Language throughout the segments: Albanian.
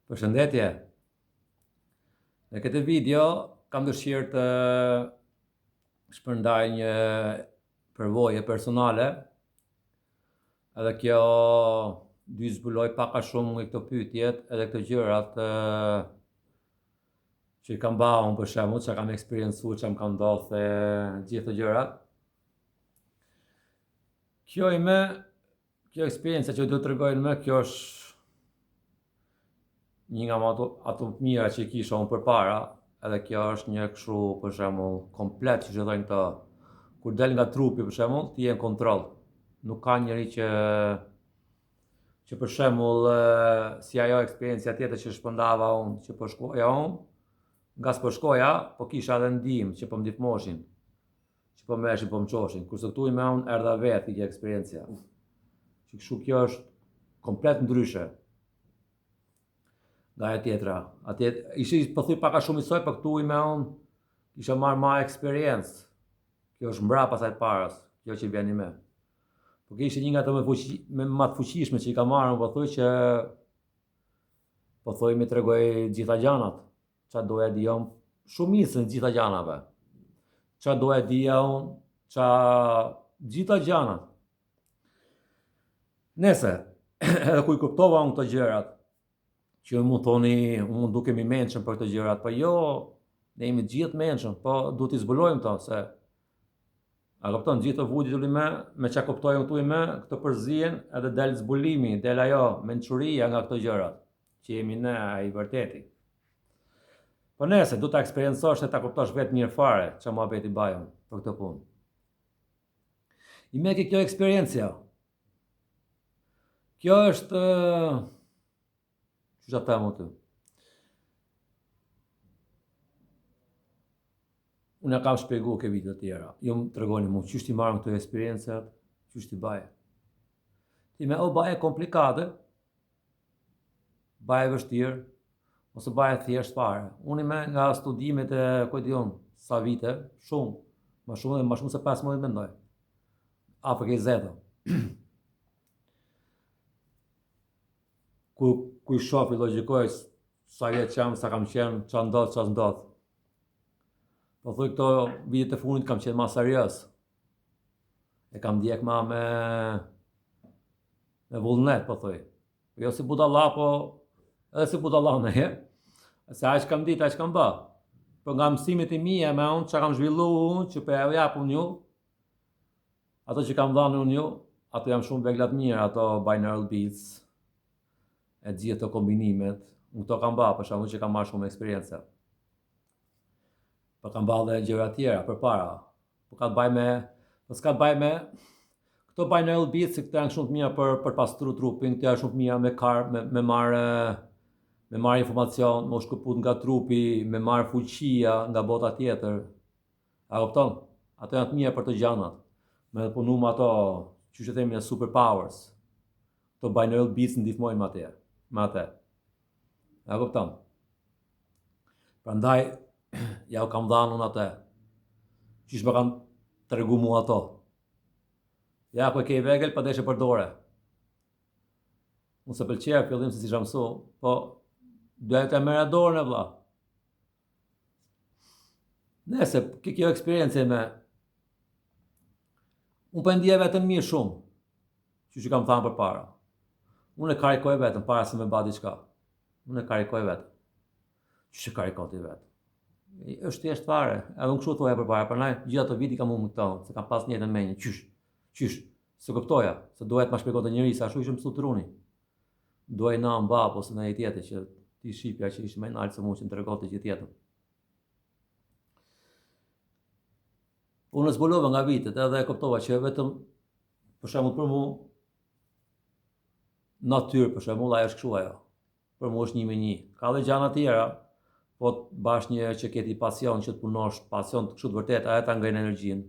Përshëndetje. Në këtë video kam dëshirë të shpërndaj një përvojë personale, edhe kjo dy zbuloj pak a shumë nga këto pyetjet edhe këto gjërat që i kam bëu për shembull, që kam eksperiencuar, që më kanë ndodhur gjithë këto gjërat. Kjo eksperiencë që do të tregoj më, kjo është një nga ato të mira që i kisha unë përpara, edhe kjo është një kështu për shembull komplet që thonë këto. Kur del nga trupi për shembull, ti je në kontroll. Nuk ka njeri që për shembull si ajo eksperiencia tjetër që shpërndava unë, që po shkoja unë, nga s'po shkoja, po kisha edhe ndihmë që po më ndihmoshin, që po më merreshin, po më çoshin. Kurse këtu me unë erdha vetë kjo eksperiencia. Që kështu kjo është komplet ndryshe nga e tjetra. Atje ishi po thuj pak a shumë isoj, po këtu me unë isha marrë ma eksperiencë. Kjo është mbrapa asaj të parës, kjo që vjen me. Po kjo ishte një nga ato më të fuqishme që i ka marrë, po thuj që po thuj më tregoj gjitha gjanat. Qa doja di unë, shumicën gjitha gjanave. Qa doja di unë, qa gjitha gjanat. Nese, edhe ku i kuptova unë këto gjërat, që mund thoni, unë dukemi mençëm për këto gjërat, po jo, ne jemi gjithë mençëm, po duhet t'i zbulojmë to, se a kupton, gjithë të vujtë me qa kuptojmë këtu me, këto përzihen edhe del zbulimi, del ajo mençuria nga këto gjërat, që jemi ne ai vërteti. Po nese, du ta eksperiencosh e ta kuptosh vetë mirë fare, që muhabeti bajëm për këtë punë. I me kjo eksperiencia. Kjo është, që të më të. Unë kam shpjegu ke video të tjera. Jo më tregoni mu, qysh ti marrën këto eksperiencat, qysh ti baje. Ti me o baje komplikate, baje vështirë, ose baje thjesht fare. Unë me nga studimet e kujdion sa vite, shumë, ma shumë se 15 mendoj. Afrika i zetë. Ku i shofi logjikoj sa vjetë që jam, sa kam qenë, qa ndodh, qa s'ndodh. Po thuj këto vitet e fundit kam qenë ma serios. E kam ndjek ma me vullnet, po thuj. Jo si budalla, po edhe si budalla në herë. Se aq kam ditë, aq kam bë. Po nga mësimet e mia me unë që kam zhvillu unë, që për e jap unë ju, ato që kam dhanë unë ju, ato jam shumë veglat mirë, ato binaural beats, e gjithë të kombinimet, unë këto kam bë, për shkakun që kam marrë shumë eksperiencë. Po kam bë edhe gjëra tjera përpara. Po s'ka të baj me këto binaural beats, këto janë shumë të mira për pastru trupin, këto janë shumë të mira me karb, me marrë informacion, me u shkëput nga trupi, me marrë fuqia nga bota tjetër. A kupton? Ato janë të mira për të gjanat. Me punu me ato, që që themi, super powers. Këto binaural beats ndihmojnë me atë. A kupton? Prandaj, ja u kam dhanë unë atë. Qysh më kanë tregu mua ato. Ja, ku e ke i vegël, pa deshe përdore. Unë se pëlqeja fillim se si shamsu, po duhet e merë dorën e vlla. Nese, kjo eksperiencë me, unë po ndjej vetëm mirë shumë, që kam thënë përpara. Unë e karikoj vetëm para se me ba diçka. Unë e karikoj vetëm. Që karikoj ti vetë? Është thjesht fare, edhe unë kështu thoja përpara, prandaj gjithë ato viti kam unë këto, se kam pas një jetën menjë. Qysh? Se kuptoja, se duhet ma shpjegonte njëri, sa ashtu ishëm sutruni. Duaj na në bab, ose në një tjetër që ti shqipja që ishë me nalë se mu që në të regote që tjetër. Unë zbulova nga vitet edhe e kuptova që vetëm, për shembull për mu, natyrë për shembull, ajo është kështu ajo. Për mu është 1 me 1. Ka dhe gjana tjera, po të bash një që keti pasion, që të punosh, pasion të kështu të vërtet, ajo ta ngrenë energjinë.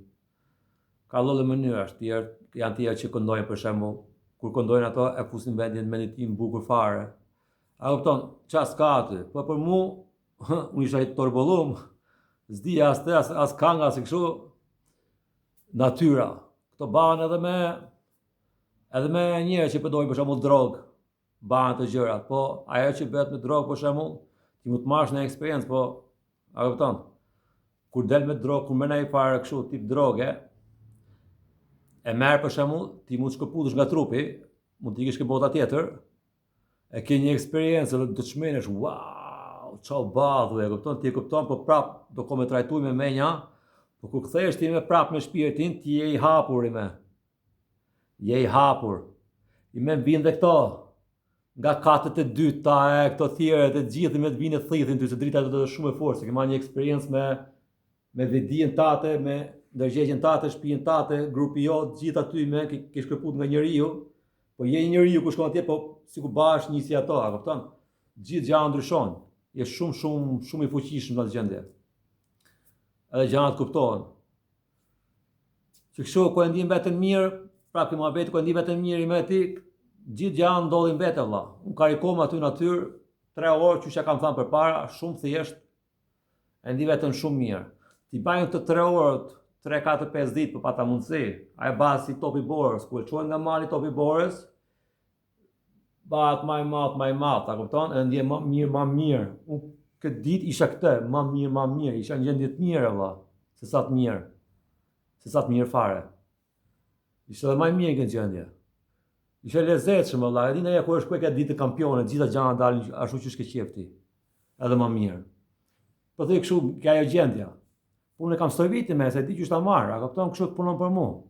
Ka lloj mënyrash, janë tjerë që këndojnë për shembull, kur këndojnë ato e fusin vendin meditim bukur fare. A kupton, ças ka aty, po për mu, unë isha i torbollum, s'dija as kanga, as kështu, natyra. Këto bahen edhe me njerëz që përdojnë për shembull drogë. banë të gjërat, po ajo që bëhet me drogë për shembull, ti mund të marrësh në eksperiencë, po a kupton? Kur del me drogë, kur merr një farë kështu tip droge, e merr për shembull, ti mund të shkëputesh nga trupi, mund të ikesh ke bota tjetër, e ke një eksperiencë dhe të çmenesh, wow, çau badhu, e kupton? Ti e kupton, po prap do komë trajtuj me menja, po kur kthehesh ti me prap me shpirtin, ti je i hapur i me. Je i hapur. I me vjen dhe këto, nga katët e dyta, këto thjerët e gjithë me të vinë thithin ty, se drita do të shumë e fortë, se ke marrë një eksperiencë me vedien tate, me ndërgjegjen tate, shtëpinë tate, grupi jot, gjithë aty me ke shkëput nga njeriu, po je një njeriu ku shkon atje, po sikur bash një si ato, a kupton? Gjithë gjëra ndryshojnë. Je shumë i fuqishëm në atë gjendje. Edhe gjërat kuptohen. Që kështu ku e ndjen veten mirë, pra ky muhabet ku e ndjen veten mirë me ti, gjithë gjërat ndodhin vetë valla. Unë karikom aty natyrë 3 orë, që kam thënë përpara, shumë thjesht, e ndjen veten shumë mirë. Ti bajnë të 3 orët, 3, 4, 5 ditë për pata mundësi. Ai bazë si topi borës, ku e çojnë nga mali topi borës, bëhet më i madh, a kupton? E ndjen më mirë. Unë këtë ditë isha këtë, më mirë, isha në gjendje të mirë valla, se sa të mirë fare. Ishte edhe më mirë këtë gjendje. Ishte lezetshëm valla, e di ndonjëherë kur është këtë ditë kampione, gjitha gjërat dalin ashtu siç ke qef ti. Edhe më mirë. Po thej kështu, ka ajo gjendja. Unë kam stoj viti me, se di që është ta marrë, a kupton, kështu punon për mua.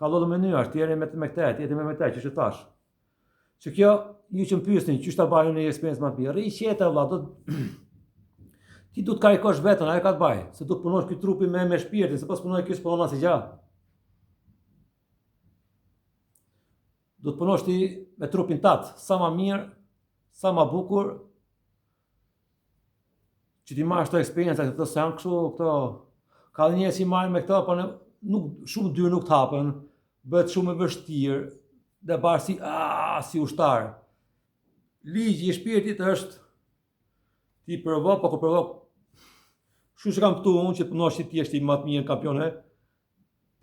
Ka lloj mënyrash, tjerë me këtë, tjetër me këtë, që thash. Që kjo, ju që më pyesni, që është ta bajë një eksperiencë më të mirë, rri qetë valla, ti du të karikosh vetën, ajo ka të bajë, se du të punosh ky trupi me shpirtin, se pas punoj ky s'punon asnjë gjë. Du të punosh ti me trupin tat, sa më mirë, sa më bukur, që ti marrësh këto eksperjenca, këto se janë kështu, këto ka dhe njerëz që marrin me këto, po nuk shumë dyrë nuk të hapen, bëhet shumë e vështirë, dhe barë si ushtar. Ligji i shpirtit është ti provo, po ku provo. Kështu që kam këtu unë që të punosh ti je më të mirë kampione,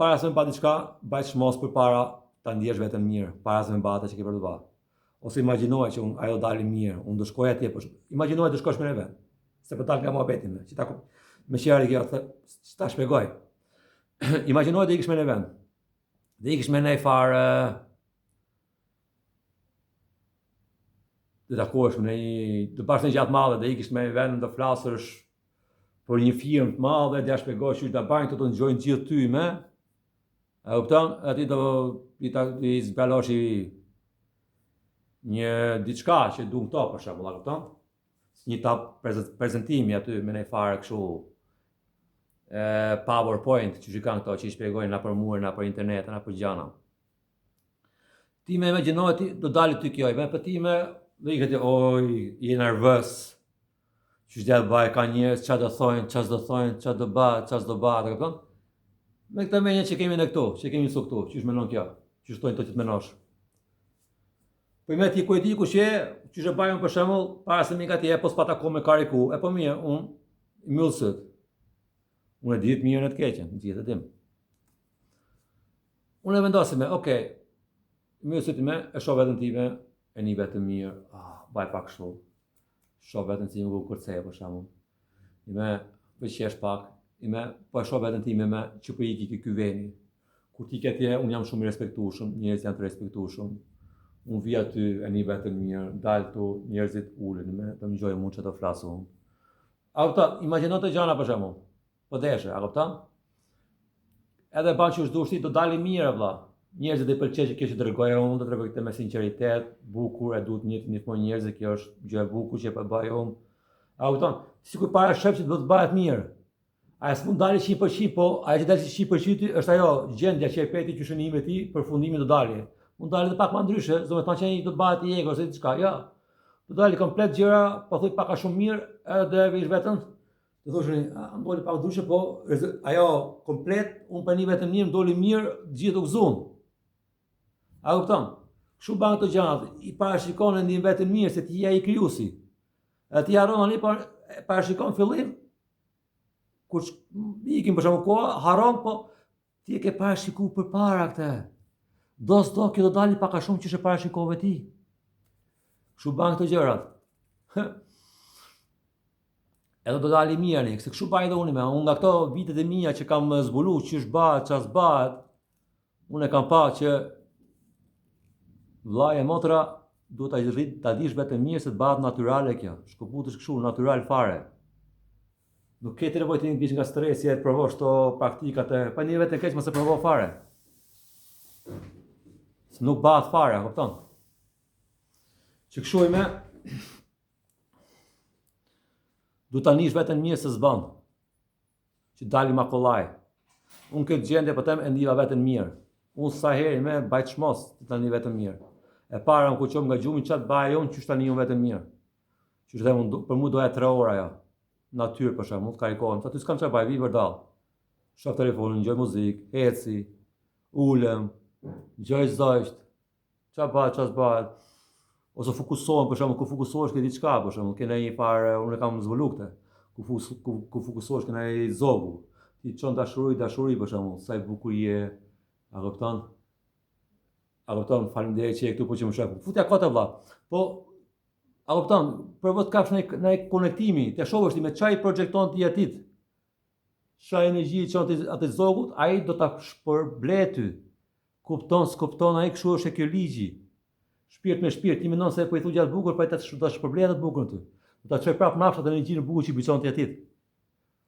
para se me ba diçka, bajt shmos përpara ta ndjesh veten mirë, para se me ba atë që ke për të bërë. Ose imagjinoj që ajo dali mirë, unë do shkoj atje, po imagjinoj të shkosh me ne vend. Se po dal nga muhabeti me, që ta me qeri kjo, që ta shpjegoj. Imagjinoj të ikësh me ne vend. Dhe ikësh me ne farë dhe takohesh me të bash një gjatë madhe, dhe ikësh me vend të flasësh për një firmë të madhe, dhe ja shpjegoj që ta bajnë të ngjojnë gjithë ty me. A kupton? Aty do i zbalosh një diçka që duan këto për shembull, a kupton? Një tap prezentimi aty me një farë kështu PowerPoint që kanë këto që i shpjegojnë na për murin, na për internetin, na për gjana. Ti me imagjinoj ti do dalë ty kjo, me për ti me dhe i këti oj, je nervës. Që shtë bëj ka njerëz çfarë do thojnë, çfarë do bëhet, çfarë do bëhet, e kupton? Me këtë menje që kemi ne këtu, që kemi su këtu, që është menon kjo, që shtojnë të që të menosh. Po i me ti ku e di ku që e bajën për shembull, para se mi ka ti e pos pata ko me kariku, e po mirë, unë i myllë sët. Unë e di të mirë në të keqen, gjithë e dim. Unë e vendosim me, okej, myllë sët i me, e shoh vetën time, e një vetë mirë, baj pak kështu. Shoh vetën time ku kërceje për shembull. I me pëqesh pak, i me po e shoh vetën time me që po iki ky veni. Kur ti ke atje, unë jam shumë i respektueshëm, njerëzit janë të respektueshëm. Unë vi aty, e një vetën mirë, dalë tu, njerëzit ulen me, të më gjojë mund që të flasë unë. A kupton, imagjino të gjana për shembull, po deshe, a kupton? Edhe ban që është dushti, do dali mirë vëlla. Njerëzit i pëlqej që kjo që dërgoj unë, do tregoj këtë me sinqeritet, bukur, e duhet një njerëzit, kjo është gjë e bukur që po bëj unë. A kupton? Sikur para shef që do të bëhet mirë. Ai s'mund dalë 100%, po ajo që dalë 100% është ajo gjendja që e peti që shënimi i tij për fundimin do dalë. Mund dalë edhe pak më ndryshe, do të thonë që ai do të bëhet i egër ose diçka, jo. Do dalë komplet gjëra, po thuj pak a shumë mirë, edhe vish vetëm. Do thoshni, ndoli pak ndryshe, po ajo komplet, unë për një vetëm mirë, ndoli mirë, gjithë u gëzuan. A kupton? Kështu bën këto gjërat, i parashikon e ndjen vetëm mirë se ti je i krijuesi. Edhe ti harron tani parashikon fillim kur ikim për shembull koha, harron, po ti e ke parashikuar përpara këtë. Do s'do kjo do dali pak a shumë që shë parashikove ti. Kështu ban këto gjërat. Edhe do dali mirë, se kështu baj edhe unë me. Unë nga këto vitet e mia që kam zbulu, ç'ish bëhet, ç'as bëhet, unë e kam pa që vllai e motra duhet ta dish vetëm mirë se të bëhet natyrale kjo. Shkëputesh kështu natyral fare. Nuk ke të nevojë të ndihesh nga stresi e të provosh to praktikat e, pa një vetë keq mos e provo fare. Se nuk bëhet fare, kupton? Që kështu me du ta nish vetëm mirë se s'ban. Që dali ma kollaj. Unë këtë gjendje po them e ndiva vetëm mirë. Unë sa herë me bajt shmos të tani vetëm mirë. E para më ku qom nga gjumi çat baja jon që tani unë vetëm mirë. Që them unë për mua doja 3 orë ajo. Natyrë për shembull, karikohem. Aty s'kam çfarë baj, vi vërdall. Shoh telefonin, ngjoj muzikë, eci, ulem, ngjoj zojsht. Çfarë bëhet, ç'as bëhet. Ose fokusohem, për shembull, ku fokusohesh ke diçka, për shembull, ke ndonjë farë, unë kam zbulu këtë. Ku fokusohesh ke ndonjë zogu. Ti çon dashuri, për shembull, sa i bukur je. A kupton? A kupton, faleminderit që je këtu po që më shef. Futja kota vlla. Po a kupton, provo të kapsh në konektimi, të shohësh ti me çaj projekton ti atit. Çaj energji çon ti atë zogut, ai do ta shpërblet ty. Kupton, s'kupton ai kështu është kjo ligji. Shpirt me shpirt, ti mendon se po i thu gjatë bukur, po ai ta shpërblet atë bukur ty. Do ta çoj prap nafshat e energjinë bukur që bëjon ti atit.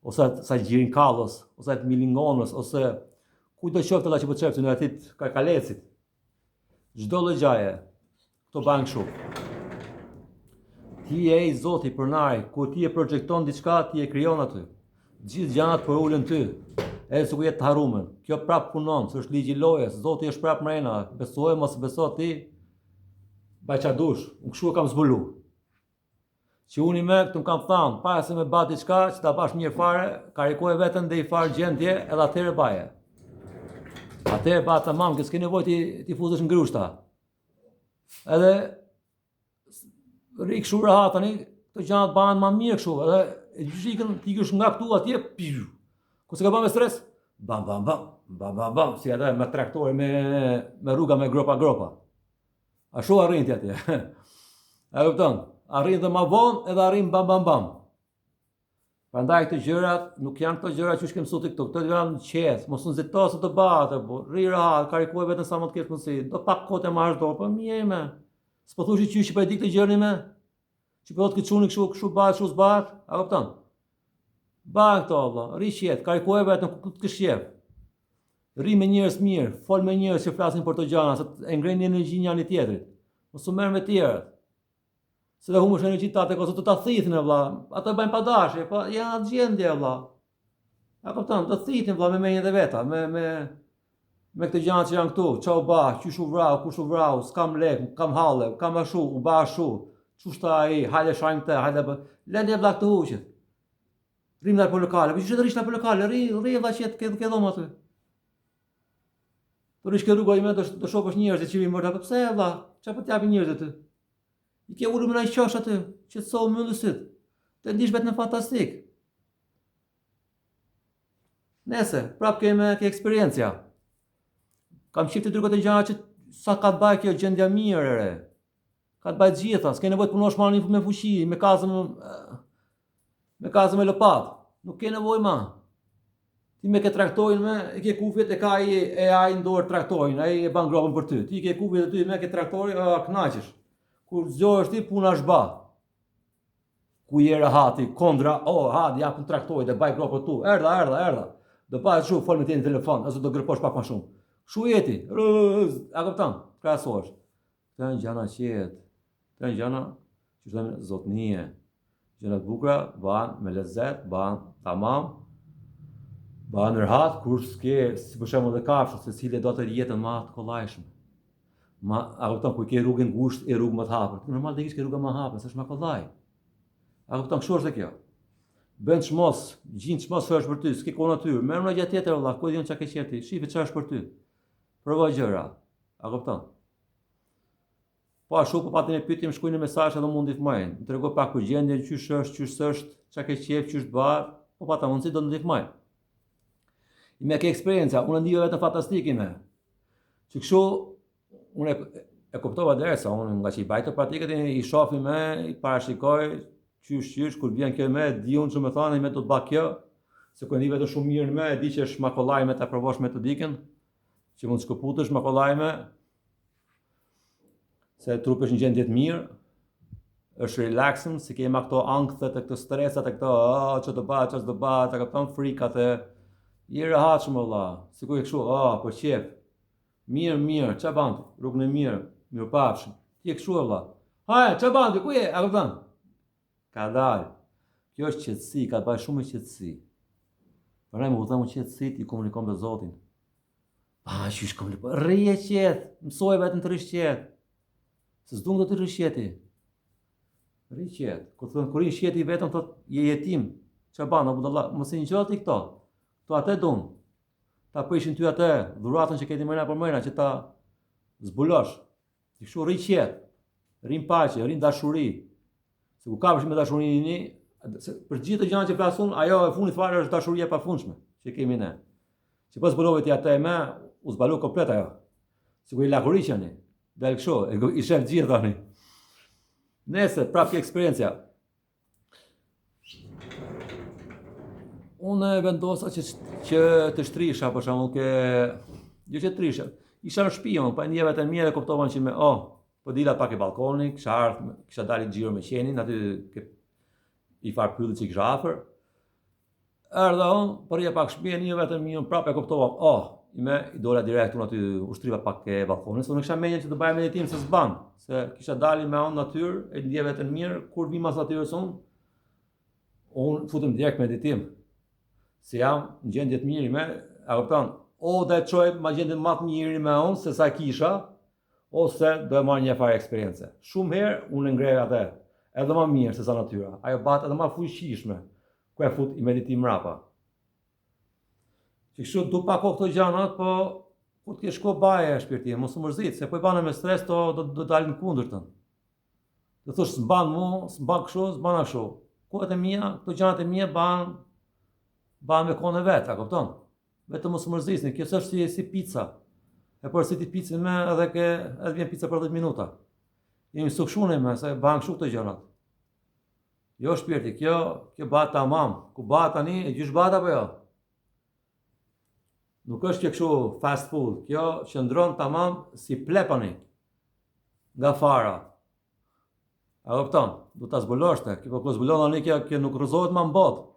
Ose sa gjirin kallos, ose atë milingonës, ose kujt do qoftë atë që po çertë në atit kalecit. Çdo lloj gjaje. Kto ban kështu. Ti je i Zoti pronari, kur ti e projekton diçka, ti e krijon aty. Gjithë gjanat për ulën ty. Edhe sikur jetë të harruar. Kjo prap punon, s'është ligji i lojës. Zoti është prap mrena. Besoj mos beso ti. Baj çfarë dush. Unë kështu e kam zbulu. Që unë më këtu kam thënë, para se më bë diçka, që ta bash mirë fare, karikoje veten dhe i far gjendje, edhe atëherë baje. Atëherë ba tamam, që s'ke nevojë ti futesh në grushta. Edhe ri kështu rahat tani, këto gjërat bëhen më mirë kështu, edhe e gjykën ti ikish nga këtu atje, piu. Ku s'e ka bën me stres? Bam bam bam, bam bam bam, si atë me traktore me rruga me gropa. Ashtu arrin ti atje. A kupton? Arrin dhe më vonë edhe arrin bam bam bam. Prandaj këto gjërat nuk janë këto gjëra që shkem sot këtu. Këto janë qetë, mos u nxitosh të bëhet apo rri rahat, karikoj vetëm sa më të kesh mundsi. Do pak kohë të marrësh dorë, po mirë më. S'po thushi që po e di këtë gjërin më. Që po të çuni kështu bëhet, kështu s'bëhet, a kupton? Bëj këto valla, rri qetë, karikoj vetëm ku të kesh qef. Rri me njerëz mirë, fol me njerëz që flasin për to gjëra, se e ngrenin energjinë njëri tjetrit. Mos u merr me të tjerët. Se dhe humësh energjitë tate, ose të ta thithin e vlla. Ato bëjnë pa dashje, po janë atë gjendje vlla. A kupton, do thithin vlla me menjën e veta, me këtë gjëra që janë këtu. Çau ba, qysh u vrau, kush u vrau, s'kam lek, kam halle, kam ashu, u ba ashu. Çushta ai, hajde shajm të, hajde bë. Lëndë vlla këtu huqet. Rrim ndaj për lokale, po çu të rish në për lokale, rri vlla që ke dhom aty. Po rish ke rrugë ime do shohësh njerëz që vinë vërtet, pse vlla? Çfarë po t'japin njerëzit aty? I ke ulur me një qosh aty, që të sohë mëllësit, të ndish vetë në fantastik. Nese, prap ke eksperiencia. Kam qifti të drukët e gjana që sa ka të baj kjo gjendja mirë ere. Ka të baj gjitha, s'ke nevoj të punosh ma një me fushi, me kazëm e lopat. Nuk ke nevoj ma. Ti me ke traktojnë me, e ke kufjet e ka e ai ndorë traktojnë, ai e ban gropën për ty. Ti ke kufjet e ty me ke traktojnë, knaqesh. Kur zgjohesh ti puna është ba. Ku je rahati, kondra, hadi ja ku traktoj dhe baj gropën tu. Erdha. Do bëhet shumë fol me ti në telefon, ose do gërposh pak më shumë. Kshu jeti. A kupton? Krahasohesh. Këto janë gjëra qetë. Këto janë gjëra që thonë zotnie. Gjëra të bukura bëhen me lezet, bëhen tamam. Bëhen rahat kur s'ke, si për shembull dhe kafshët, se cili do të jetën më të kollajshme. A kupton, ku ke rrugën ngushtë e rrugë më të hapur. Normal të kish ke rruga më hapur, s'është më kollaj. A kupton, kështu është kjo. Bën çmos, gjin çmos është për ty, s'ke kohë natyrë. Merr në gjë tjetër valla, ku diun çka ke qenë ti. Shifi çfarë është për ty. Provo gjëra. A kupton? Po ashtu po patin e pyetjem shkruajnë mesazhe edhe mundi të ndihmojnë. Më trego pak për gjendjen, çysh është, çka ke qejf, çysh bëhet, po pata mundsi do të ndihmoj. Me ke eksperiencia, unë ndiej vetëm fantastike me. Që kështu unë e kuptova derisa unë nga që i bajtë praktikët i shofi me, i parashikoj qysh, kur vjen kjo me, di unë që me thani me do të ba kjo, se ku e ndi vetëm shumë mirë në me, e di që është makollaj me të provosh metodikën, që mund të shkëputësh makollaj me, se trupi është në gjendje të mirë, është relaxing, si kema këto ankthët e këto stresat e këto, që të ba, të këpton frikat e, i rehatshëm valla, si ku e kështu, për qef, mirë, që banti, rrugën e mirë pafshëm, ti e kështu valla, haja, që banti, ku je, a këpton? Ka dalë, kjo është qetësi, ka të bëjë shumë me qetësi. Përrej më vëdhëm qetësi, ti komunikon me Zotin. Qysh komunikon, rrije qetë, mësoj vetëm të rish qetë. Se s'dung do të rish qeti. Rri qetë, kur rish qeti vetëm, thot, je jetim. Që banë, mos i ngjall ti këto. Këto atë dun. Ta prishin ty atë, dhuratën që keti mëna për mëna, që ta zbulosh. Ti kështu rri qetë, rri në paqe, rri në dashuri. Se ku kapësh me dashurinë, për gjithë të gjërat që flasun, ajo e fundit fare është dashuria e pafundshme që kemi ne. Që pas zbulove ti atë më, u zbalu komplet ajo. Sikur i lakuriqeni, del kështu, i shef gjithë tani. Nëse prap ke eksperiencia. Unë vendosa që të shtrisha, për shembull, jo që të trisha. Isha në shtëpi, pa ndjeva të mirë e kuptovan që po dila pak e balkoni, kisha dalë xhiro me qenin, aty i farë pyllit që i kisha afër. Erdha unë, përja pak shpije një vetëm një prapë e kuptova, i dola direkt unë aty ushtriva pak e balkonit, unë kisha menjen që të baja meditim se s'ban, se kisha dali me unë natyrë, e ndje vetëm mirë, kur vi mas natyrës unë futëm direkt meditim. Se jam në gjendje të mirë me, a kupton, dhe çoj ma gjendje më të mirë me unë se sa kisha, ose do e marrë një farë eksperience. Shumë herë unë ngrej atë, edhe më mirë se sa natyra. Ajo bat edhe më fuqishme, ku e fut i meditim mrapa. Që kështu du pa kohë këto gjanat, po ku t'ke shko baje e shpirtin, mos u mërzit, se po i bane me stres, do dalin kundërtën. Do thosh s'ban mu, s'ban kështu, s'ban ashtu. Kohët e mia, këto gjanat e mia ban me kohën e vet, a kupton? Vetëm mos u mërzisni, kjo s'është si pizza. E por si ti picën me edhe vjen pica për 10 minuta. Jemi sukshune me, se ban kështu këto gjërat. Jo shpirti, kjo bat tamam. Ku bat tani, e gjysh bat apo jo? Nuk është kjo kështu fast food, kjo qëndron tamam si plepani. Nga fara. A kupton? Du ta zbuloshte, kjo po zbulon tani kjo nuk rrëzohet më në botë.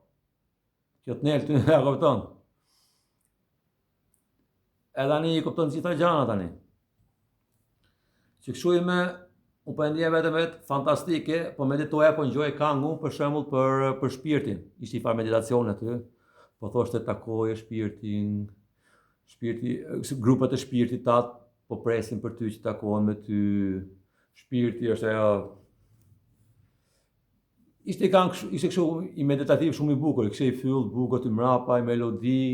Kjo t'nel ty, a kupton? Edhe tani i kupton gjitha gjana tani. Që kështu unë po e ndje vetë fantastike, po meditoja, po ngjoj këngë për shembull për shpirtin. Ishte i farë meditacion aty, po thoshte takoje shpirtin, grupet e shpirtit tatë, po presin për ty që takohen me ty. Shpirti është ajo. Ishte kështu i meditativ shumë i bukur, kishte i fyll bukur të mrapa, i melodi.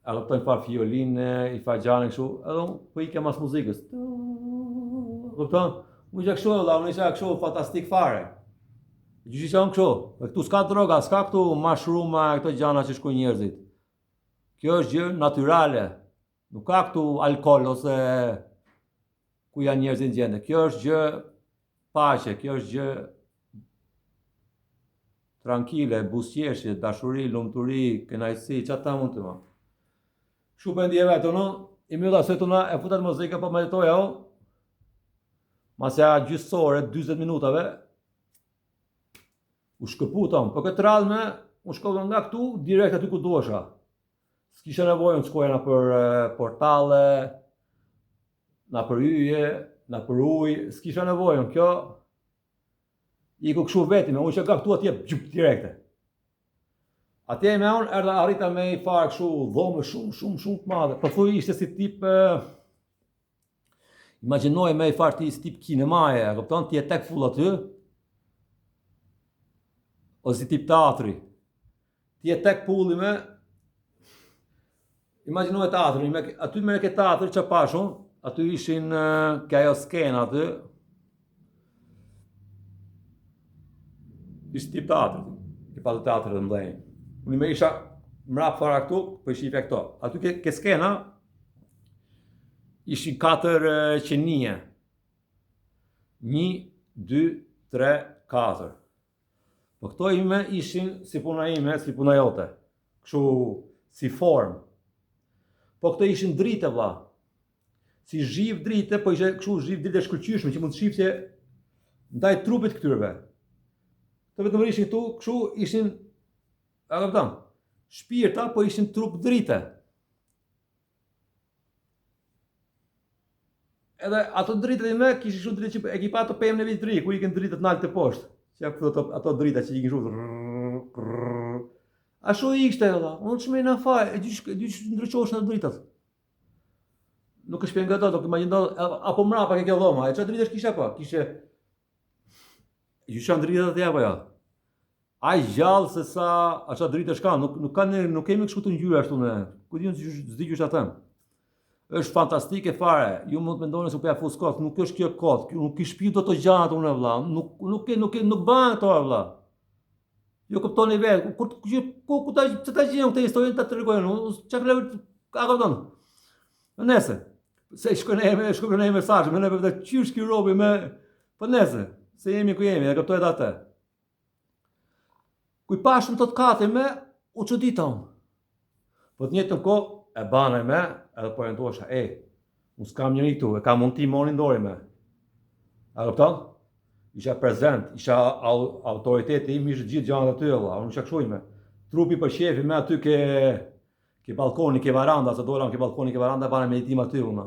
A kuptojnë farë fioline, i farë gjane kështu, edhe unë po i ke mas muzikës. Kuptojnë? Unë isha kështu, unë isha kështu fantastik fare. Gjysh isha unë kështu, këtu s'ka droga, s'ka këtu mashruma, këto gjana që shku njerëzit. Kjo është gjë naturale, nuk ka këtu alkohol ose ku janë njerëzit në gjende. Kjo është gjë paqe, kjo është gjë tranquile, buzëqeshje, dashuri, lumturi, kënaqësi, çfarë ta mund të më. Shu për ndje vetë, i mjëlla se të e futat muzika, po meditoja unë, masja gjysore, 20 minutave, u shkëputëm, po këtë radhme, u shkove nga këtu, direkt aty ku duesha. S'kisha nevojë në shkoja na për portale, na për yje, na për ujë, s'kisha nevojë, kjo, i ku këshu vetime, unë që nga këtu atje, direkte. Atje me unë arrita me i farë këshu dhomë shumë të madhe. Përthuj ishte si tip, imaginoj me i farë ti si tip kinemaje, a këpton, ti e tek full aty, ose si tip teatri. Ti e tek pulli me, imaginoj teatri, aty me ke teatri që pashun, aty ishin ke ajo skena aty, ishte tip teatri, ke pa të teatri dhe mdhejnë. Unë me isha mrap fara këtu, për shifja këto. Aty ke skena, ishin 4 qenie. 1, 2, 3, 4. Po këto ime ishin si puna ime, si puna jote. Kështu si form. Po këto ishin drite vlla. Si zhiv drite, po ishte kështu zhiv drite shkëlqyeshme që mund të shifte ndaj trupit këtyreve. Të vetëm ishin këtu, kështu ishin, a kupton? Shpirta, po ishin trup drite. Edhe ato dritet e me kishin shumë dritë që e ki pa ato pemën e vitri, ku ikin dritet naltë të poshtë. Që ato drita që ikin shumë. Ashtu ishte valla. Unë çmë na faj, dysh ndryqohesh në dritat. Nuk është penga dot, imagjino apo mrapa ke kjo dhoma, e çfarë dritesh kisha pa? Kishe Gjyshan dritat e apo jo? Ai gjallë se sa ato dritesh kanë, nuk kemi kështu të ngjyra ashtu ne. Ku diun s'di gjysh ata. Është fantastike fare. Ju mund të mendoni se po ja fus kot, nuk është kjo kot, nuk i shpiu dot të gjanat unë vëlla. Nuk bën ato vëlla. Jo kuptoni vetë, ku ta gjejmë këtë historinë ta tregojnë. Çka ka kupton? Nëse se shkruaj mesazh, më ne vetë çish ky robi me po nëse se jemi ku jemi, e kuptohet atë. Ku i pashëm tot katë me u çuditom. Po të njëjtën kohë e bana me, edhe po e ndosha, unë s'kam njëri këtu, e kam mund t'i moni ndori me. A kupton? Isha prezent, isha autoriteti im, ishte gjithë gjanat aty valla, unë isha kështu ime. Trupi për shefi me aty ke balkoni, ke varanda, se dola ke balkoni, ke varanda, bana meditim aty unë.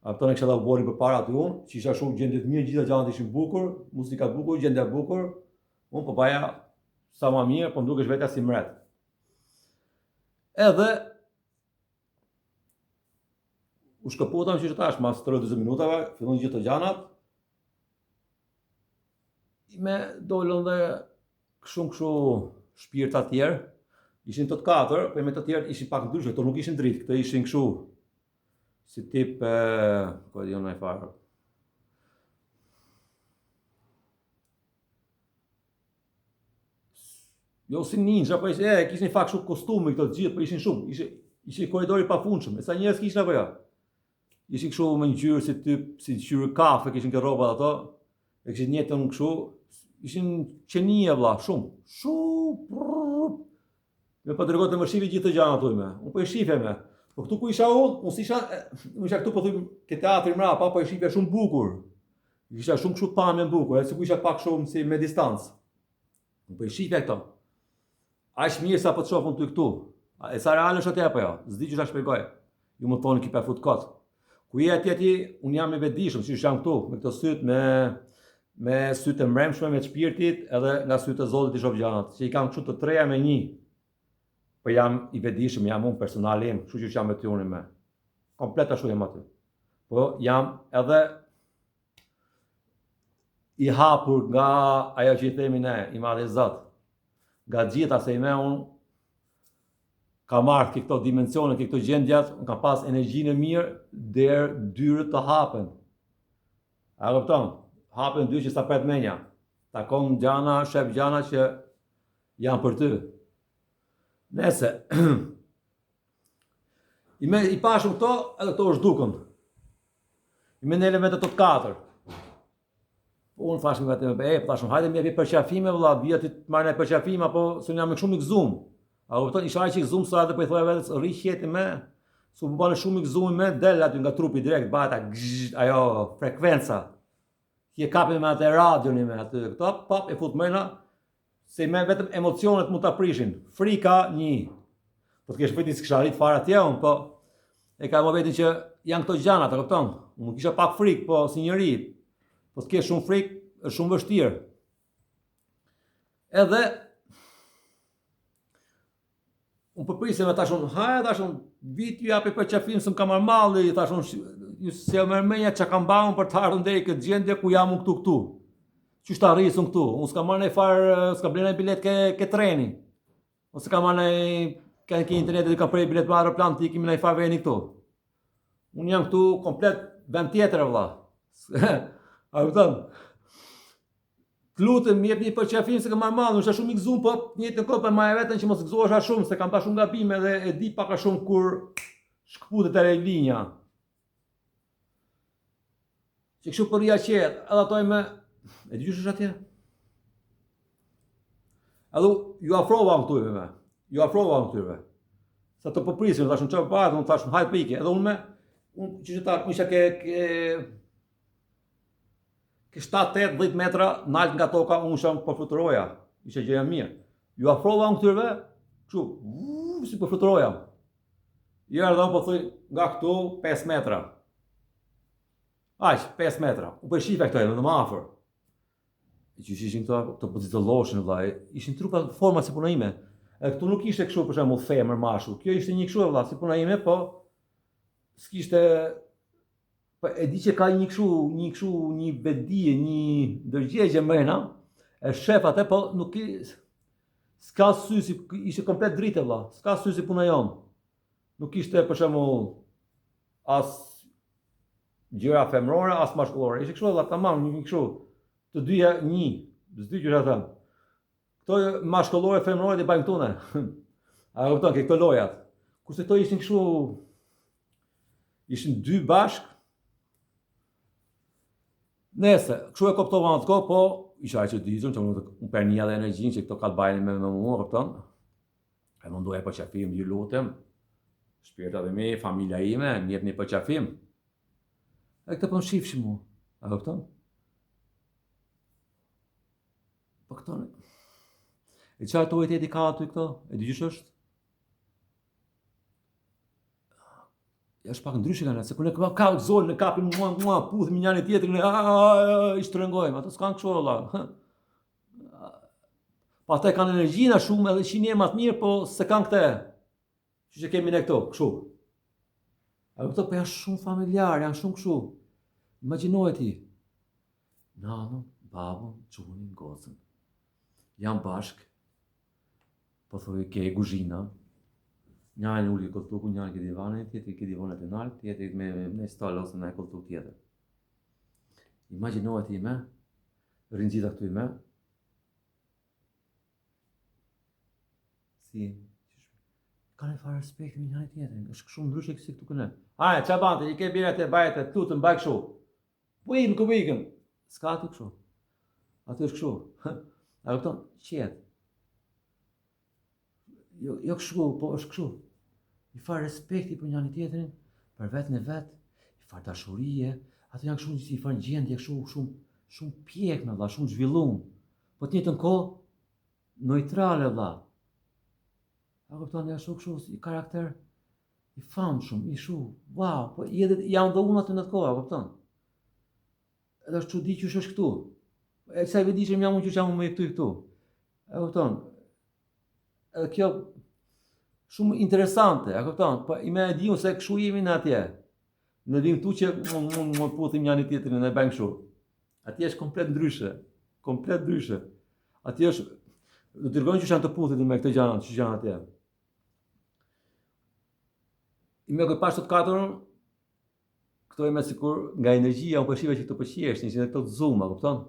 A kupton, e kisha dha borin përpara aty unë, që isha shumë gjendje të mirë, gjithë gjanat ishin bukur, muzika bukur, gjendja bukur. Unë po baja sa më mirë, po ndukesh vetja si mret. Edhe u shkëputam që tash mas 30 minutave, fillon gjithë të gjanat. Me dolën dhe kështu shpirta të tjerë. Ishin tot 4, po me të tjerë ishin pak ndryshe, këto nuk ishin dritë, këto ishin kështu si tip ku e diun më fare. Jo si ninja, po kishin fakt shumë kostume këto të gjithë, po ishin shumë. Ishin korridori i pafundshëm. Sa njerëz kishin apo jo? Ishin kështu me ngjyrë si typ, si ngjyrë kafe, kishin këto rrobat ato. E kishin njëtën kështu. Ishin qenie vlla, shumë. Shumë. Me po tregote më shifi gjithë të gjana aty me. Unë po e shifja me. Po këtu ku isha unë isha këtu po them ke teatri mrapa, po e shifja shumë bukur. Isha shumë kështu pamje bukur, sikur isha pak shumë si me distancë. Unë po e shifja këto. Aq mirë sa po të shohun ty këtu. E sa reale është atë apo jo? S'di që ta shpjegoj. Ju më thoni ki pa fut kot. Ku je atje unë jam i vetëdijshëm, si jam këtu, me këto syt me sytë e mremshme me shpirtit, edhe nga sytë e Zotit i shoh gjanat, që i kam kështu të treja me një. Po jam i vetëdijshëm, jam unë personali im, kështu që jam me ty unë me. Komplet ashtu jam aty. Po jam edhe i hapur nga ajo që i themi ne, i madhi Zot. Nga gjitha se i me unë ka marrë këto dimensione, këto gjendjat, unë kam pas energjinë e mirë der dyrët të hapen. A kupton? Hapen dy që sa pret menja. Takon gjana, shef gjana që janë për ty. Nese i pashëm këto, edhe këto është dukën. I me nele vetë të 4. Unë thashëm vetëm thashëm hajde më jepi përqafime vëlla, vija ti të marrë përqafime apo se unë jam shumë i gëzuar. A kupton, isha që i gëzuar sa edhe po i thoya vetes rri qeti me, su bën shumë i gëzuar me del aty nga trupi direkt bata ajo frekuenca. Ti e kapi me atë radion me aty këto pop e fut mëna se me vetëm emocionet mund ta prishin. Frika 1. Po të kesh vetë s'kisha arrit fare atje unë, po e kam vetë që janë këto gjana, e kupton? Unë kisha pak frikë, po si njeri. Po të kesh shumë frikë, është shumë vështirë. Edhe unë përprisem e thashun, thashun, vit ju japi për qafim se më ka marrë malli, thashun, ju se mërmenja që kam baun për të ardhur deri këtë gjendje ku jam unë këtu. Qysh ta rrisun këtu? Unë s'kam marrë s'kam blerë një bilet ke treni. Unë s'kam marrë ke internetit dhe kam prej bilet për aeroplan të ikim në i farë veni këtu. Unë jam këtu komplet vend tjetër vëlla. A kupton? Të lutem më jepni përqafim se kam marrë mall, është shumë i gëzuar, po njëtë kohë për marrë veten që mos gëzohesh shumë se kam pas shumë gabime dhe e di pak a shumë kur shkputet e linja. që kështu për rria qetë, edhe ato me, e di është atje? Edhe ju afrova në këtyve me, ju afrova në këtyve. Sa të përprisim, tash në qëpë partë, unë tash në hajtë pike, edhe unë me, unë që që ta, unë isha ke 7-8-10 metra nalt nga toka, unë isha për fluturoja, isha gjëja mirë. Ju afrova në këtyre, kështu, si për fluturoja. Jërë dhe unë po thuj, nga këtu 5 metra. Aq, 5 metra. Unë për shife këto e në më afer. Që ishin të pozitoloshin, ishin trupa forma si puna ime. E këtu nuk ishte kështu për shembull femër mashull. Kjo ishte një kështu si puna ime, po s'kishte po e di që ka një vedije, një ndërgjegje mrena, e shef atë, po nuk s'ka sy si ishte komplet dritë valla. S'ka sy si puna jon. Nuk ishte për shembull as gjëra femrore, as mashkullore. Ishte kështu valla, tamam, një kështu. Të dyja një, s'di gjëra thënë. Këto mashkullore femrore i bajnë këtune. A kupton, ke këto lojat. Kurse këto ishin kështu, ishin dy bashk. Nese, kështu e koptova në të kohë, po isha që dizëm, që unë per një dhe energjin që këto ka të bajnë me mua, kupton. E mundu e për qafim, ju lutem. Shpirta dhe me, familja ime, njep një për qafim. E këtë për në shifshim mu, a kupton. Po këto në... E qarë të ojteti ka aty këto? E dy gjysh është? Ja është pak ndryshe kanë, se kune ka zonë, në kapin mua, puthim njani tjetërin, i shtrëngojmë, ato s'kanë kësho, Allah. Pa te kanë energjina shumë, edhe qinë matë mirë, po se kanë këte. Që kemi ne këto, këshu. A këto për janë shumë familjar, janë shumë këshu. Imaginoj ti. Nanën, babën, qunin, gocën. Janë bashkë. Po thuj ke guzhina. Njani uli koltuku, njani ke divanin, tjetëri ke divanet e nalë, tjetëri me stallë ose me koltuk tjetër. Imaginoj ti me, rinjita këtu i me. Si, ka në farë respekti me njani tjetërin, është shumë ndryshe kësi këtu këne. Aje, qa bante, i ke biret e bajete, tutën, baj këshu. Po ikën, ku ikën. Ska ati këshu. Ati është këshu. A këton, qetë. Jo këshu, po është këshu. I farë respekti për njani tjetërin, për vetën e vetë, i farë dashurije, ato janë këshu i farë gjendje, shumë pjekme, vla, shumë zhvillum. Po të njëtën kohë, neutrale, vla. A këpëton, ja shumë këshu, i karakter, i famë shumë, i shumë, wow, po janë dhe unë atë në të kohë, a këpëton. Edhe është që di që është këtu. E kësa i vedishëm jam unë që jam unë me këtu. A këpëton, edhe kjo, shumë interesante, a këpëton, po i me e di unë se këshu jemi në atje. Në vim tu që më puthim njani tjetërin e bëjmë këshu. Atje është komplet ndryshe. Atje është, do të rgojnë që janë të puthit me këtë gjanat, që janë atje. I me këtë pashtë të katërën, këto e me sikur nga energjia, unë përshive që këto përqeshtin, që në këto të zuma, këpëton?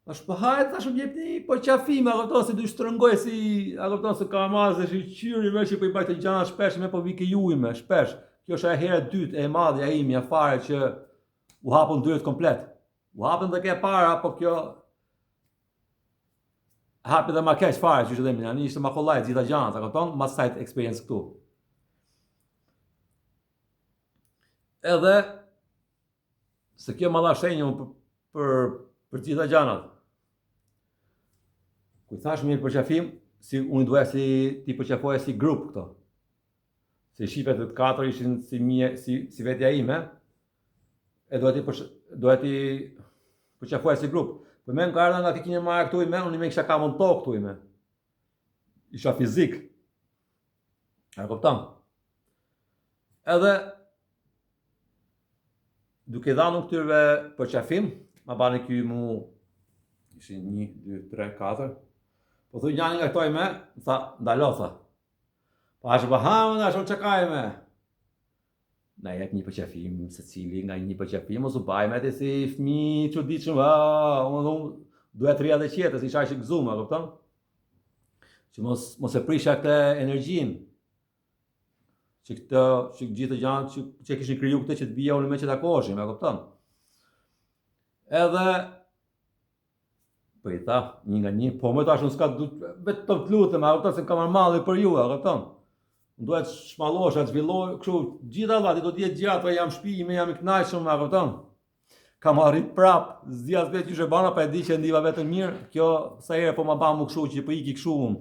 Ashtë pëhajt, ashtë më jepni po qafime, a këpëton, se du shtrëngoj si, a këpëton, se ka mazë, shi qyri me që po i bajtë të gjana shpesh, me po vike ju ime, shpesh. Kjo është e herë dytë e madhja imi, a fare që u hapën dyret komplet. U hapën dhe ke para, po kjo hapi dhe ma keq fare që që dhe minja, një ishte ma kollajt gjitha gjanat, a këpëton, ma sajt experience këtu. Edhe, se kjo ma dha shenjë për gjitha gjanat. Kuj thash mirë përqafim, si unë duhe si ti përqafoje si grup këto. Se shifet të katër ishin si vetja ime, e duhe ti përqafoje si grup. Për me në ka ardha nga ti kine marrë këtu ime, unë i me kisha ka monto këtu ime. Isha fizik. A kuptam? Edhe, duke dhanu këtyrve përqafim, ma bani kjo mu, ishin 1, 2, 3, 4. Po thuj njani nga këto ime, tha, ndalo, tha. Pa ashtë bëhamë, ashtë që ka ime. Na jep një përqafim, se cili nga një përqafim, ose bajme të si fmi që ditë shumë, unë duhet rria dhe qetës, isha që gëzume, këpëton? Që mos e prisha këtë energjin, që gjithë të gjanë që kishin kriju këtë që të bija unë me që takoheshim, e kupton? Edhe po i tha, një nga një, po më tash unë s'ka vetëm të lutem, a kupton se kam malli për ju, e kupton? Duhet shmallosh, të zhvilloj, kështu, gjitha vllai do të jetë gjatë, jam shtëpi ime, jam i kënaqshëm, e kupton? Kam arrit prap, zdi as vetë që bana, pa e di që ndiva vetëm mirë, kjo sa herë po ma ba mu kështu që po iki kështu unë,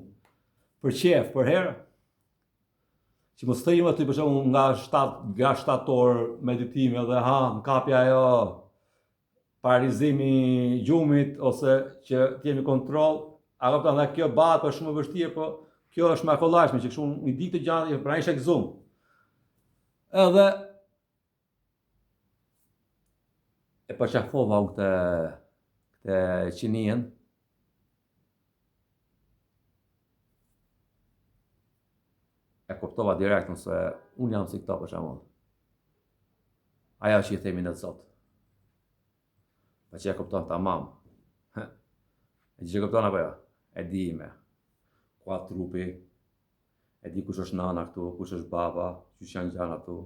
për qef, për herë, që mos thëjmë aty për shembull nga 7 orë meditimi edhe më kapja ajo paralizimi gjumit ose që të jemi kontroll, a kupton, dhe kjo bëhet për shumë e vështirë, po kjo është më kollajshme që kështu një ditë të gjatë pra ishte gëzum. Edhe e përqafova unë këtë qinien. E kuptova direkt nëse unë jam si këto për shembull. Ajo që i themi në Zot. Pa që e kupton tamam. E që e kupton apo jo? E di me. Ku atë trupi, e di kush është nana këtu, kush është baba, kush janë gjana këtu.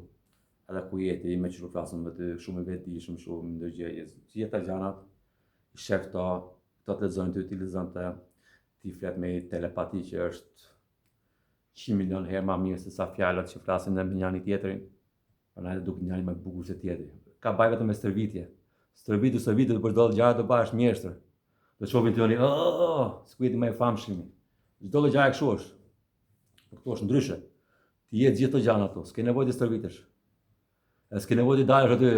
Edhe ku jeti, me që flasëm me ty, shumë i vetëdijshëm, shumë ndërgjegjes. Gjitha gjanat, i shef këto të lexojnë, ty ti lexon të, ti flet me telepati që është 100 milion herë ma mirë se sa fjalët që flasim në njëri tjetrin, prandaj duket njëri më bukur se tjetri. Ka baj vetëm me stërvitje. Stërvitje të përdor gjëra të bash mjeshtër. Do shohin ti oni, skueti më i famshëm. Çdo gjë e kështu është. Këtu është ndryshe. Ti je gjithë të gjana ato, s'ke nevojë të stërvitesh. S'ke nevojë të dalësh aty,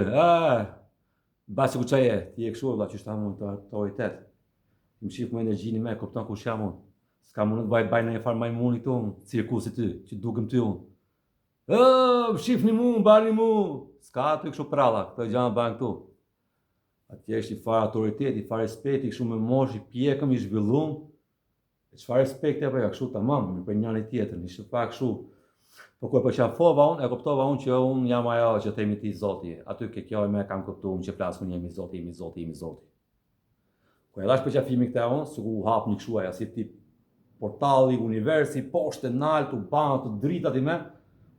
bashkë ku çaje, ti je kështu valla që shtam unë të autoritet. Më shif me energjinë më, kupton kush jam unë. S'ka mund të baj në një farë majmuni këtu, cirkusi ty, që dukem ty unë. Shifni mu, bani mu. S'ka aty kështu pralla, këto gjana bëhen këtu. Atje është i farë autoriteti, i farë respekti, kështu me mosh, i pjekëm, i zhvillum. E çfarë respekti apo ja, kështu tamam, për njëri tjetrin, ishte pak kështu. Po kur e përqafova unë, e kuptova unë që unë jam ajo që themi ti Zoti. Aty ke kjo më kam kuptuar unë që flas unë jemi Zoti, jemi Zoti, jemi Zoti. Kur e dhash përqafimin këta unë, sikur u hap një kështu ajo si tip portalli, universi, poshtë nalt, u ban të dritat i me,